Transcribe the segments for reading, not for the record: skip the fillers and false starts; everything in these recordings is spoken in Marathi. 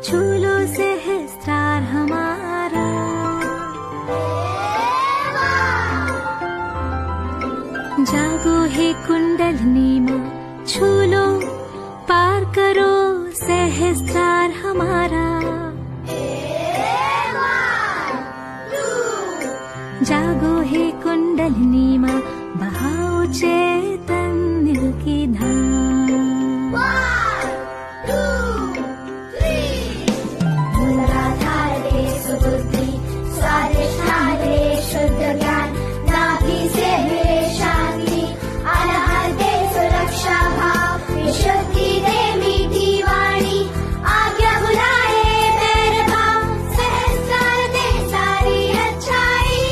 छू लो सहस्त्रार हमारा। जागो हे कुंडलिनी माँ, छू लो पार करो सहस्त्रार हमारा। जागो हे कुंडलिनी माँ, बहाओ चैतन्य की धाम। मूलाधारे सुबुद्धि, स्वाधिष्ठाने शुद्ध ज्ञान, नाभि से मिले शांति, अनाहते सुरक्षा भाव, विशुद्धि दे मीठी वाणी, आज्ञा बुलाए बैर भाव, सहस्रार दे सारी अच्छाई।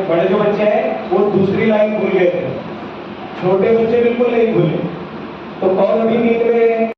बड़े जो बच्चे हैं वो दूसरी लाइन भूल गए थे, छोटे बच्चे बिल्कुल नहीं भूले। तो कौन अभी नींद में है?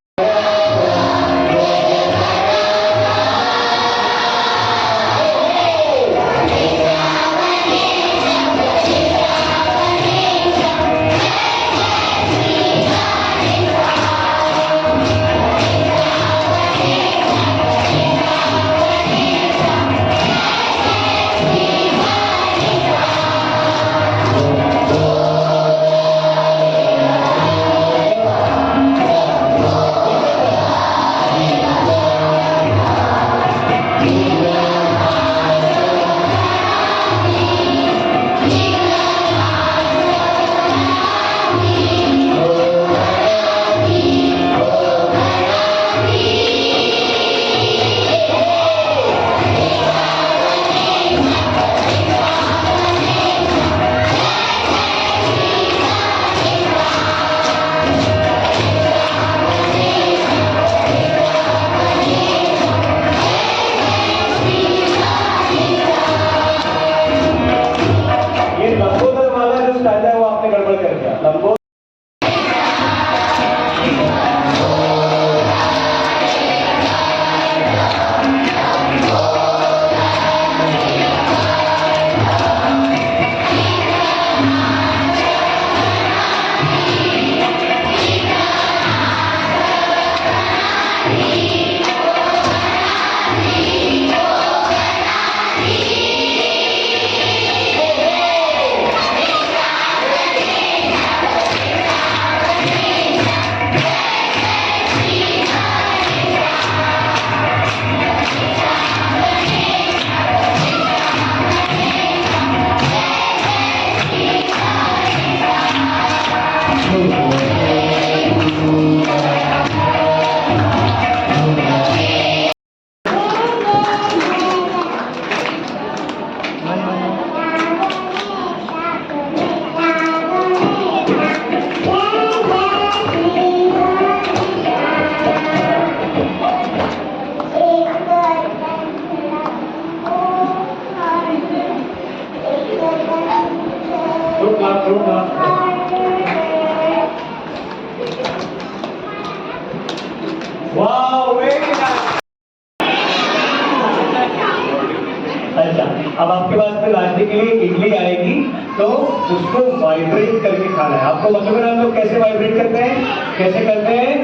अच्छा, अब आपके पास में नाचने के लिए इडली आएगी तो उसको वाइब्रेट करके खाना है। आपको मालूम है हम लोग कैसे वाइब्रेट करते हैं? कैसे करते हैं?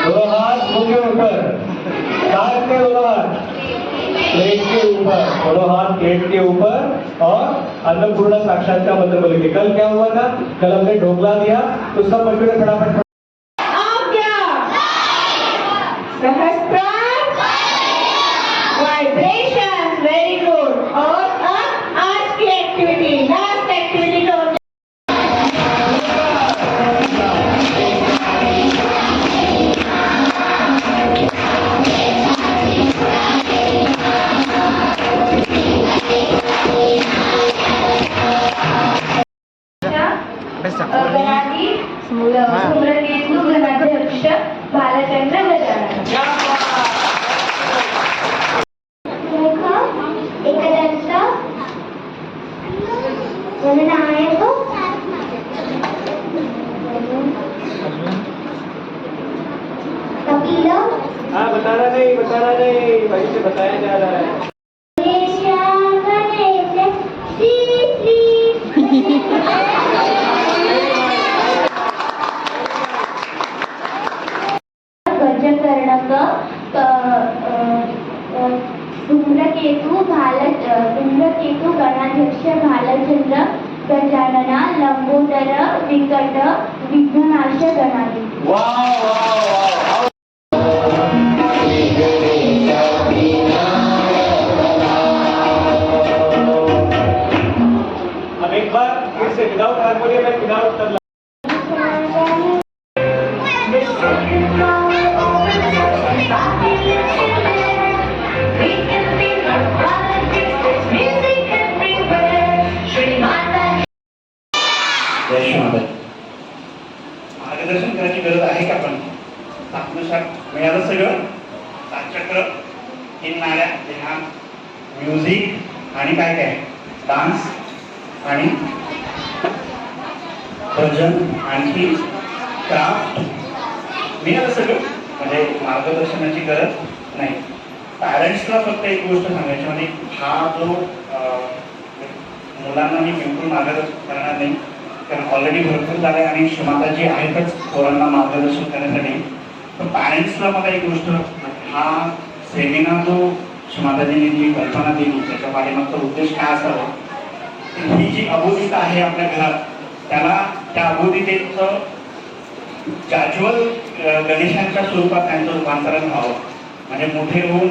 दोनों हाथ मुंह के ऊपर, कहाँ रखते हैं? दोनों हाथ प्लेट के ऊपर, दोनों हाथ प्लेट के ऊपर और अन्नपूर्णा साक्षात का मंत्र बोलेंगे। कल क्या हुआ था? कल हमने ढोकला दिया तो सब बच्चों ने फटाफट वाइब्रेशन, वेरी गुड। और अब आज की एक्टिविटी, लास्ट एक्टिविटी को स्मरणेंदू गणाध्यक्ष बालचंद्र गजानन। म्हणून आहे तो बताना नहीं वहीं से बताया जा रहा है। गजकर्णक धूम्रकेतु गणाध्यक्ष भालचंद्र गजानना लंबोदर विकट विघ्ननाश गणाधी. वाह वाह वाह. अब एक बार फिर से without harmonium and without tabla. मार्गदर्शन करायची गरज आहे का? पण आत्मसात मिळालं सगळं. सातचक्र, 3 नाड्या, ध्यान, म्युझिक आणि काय काय डान्स आणि भजन आणखी क्राफ्ट मिळालं सगळं. म्हणजे मार्गदर्शनाची गरज नाही. पॅरेंट्सला फक्त एक गोष्ट सांगायची, म्हणजे हा जो मुलांना मी बिलकुल मार्गदर्शन करणार नाही, कारण ऑलरेडी भरपूर झाले आणि क्षमताजी आहेतच पोरांना मार्गदर्शन करण्यासाठी. तर पॅरेंट्सला मला एक गोष्ट, हा सेमिनार जो क्षमताजीने जी कल्पना दिली त्याच्या पाठीमागचा उद्देश काय असावा, ही जी अबोधिता आहे आपल्या घरात, त्याला त्या अबोधितेचं कॅज्युअल गणेशांच्या स्वरूपात त्यांचं रूपांतरण व्हावं. म्हणजे मोठे होऊन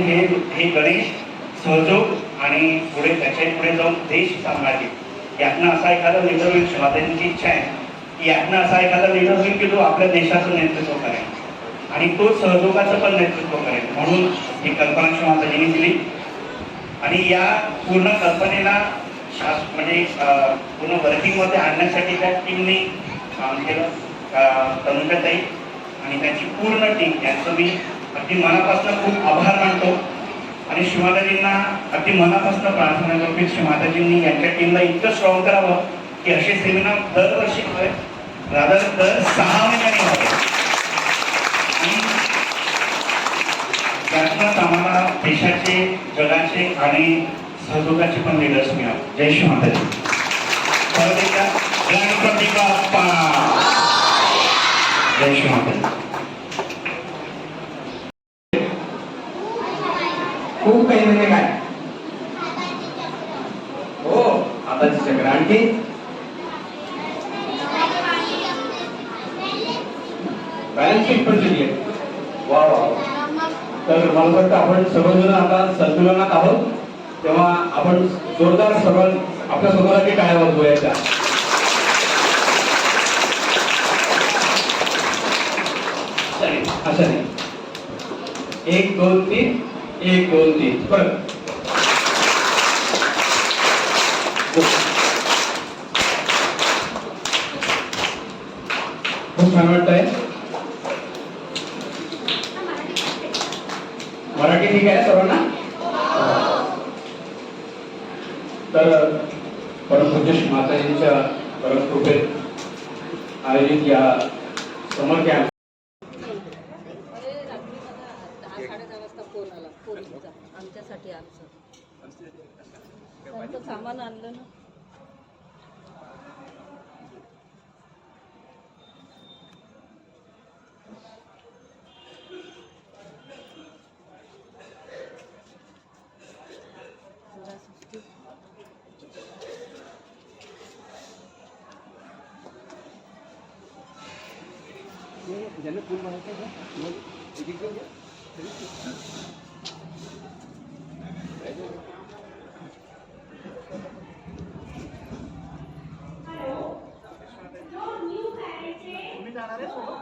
हे गणेश सहजोग आणि पुढे त्याच्या पुढे जाऊन देश सांभाळतील. यातनं असा एखादा लीडर होईल, शिवाजींची इच्छा आहे की यातनं असा एखादा लीडर होईल की जो आपल्या देशाचं नेतृत्व करेल आणि तो सहयोगाचं पण नेतृत्व करेल. म्हणून ही कल्पना शिवाजींनी दिली आणि या पूर्ण कल्पनेला म्हणजे पूर्ण वर्किंगमध्ये आणण्यासाठी त्या टीमने काम केलं. तनुजाताई आणि त्यांची पूर्ण टीम यांचं मी अगदी मनापासून खूप आभार मानतो आणि शिवाजींना अगदी मनापासून प्रार्थना करतो की शिवाजींनी यांच्या टीमला इतकं स्ट्रॉंग करावं की असे सेमिनार दरवर्षी व्हावे, रादर दर 6 महिन्यांनी व्हावे आणि त्यातूनच आम्हाला देशाचे, जगाचे आणि सहयोगाचे पण लीडर्स मिळावे. जय शिवाजी. परत एकदा गणपती बाप्पा. जय शिवाजी. खूप काही म्हणजे काय हो आताची चक्र. आणखी बॅलन्स शीट पण शिकले. वा वा. तर मला वाटतं आपण सर्वजण आता संतुलनात आहोत, तेव्हा आपण जोरदार सर्व आपल्या स्वतःसाठी टाळ्या वाजवूया. अशा नाही. 1 2 3 1 2 3 परत. खूप छान वाटतंय. मराठी ठीक आहे सर्वांना? तर परमपूज्य श्री माताजींच्या परम कृपेत आयोजित या समर कॅम्प आमच्यासाठी त्यांचं सामान आणलं ना. ज्यांना फुल बनायचं का एक एक घ्या. तुम्ही जाणार आहे सोबत?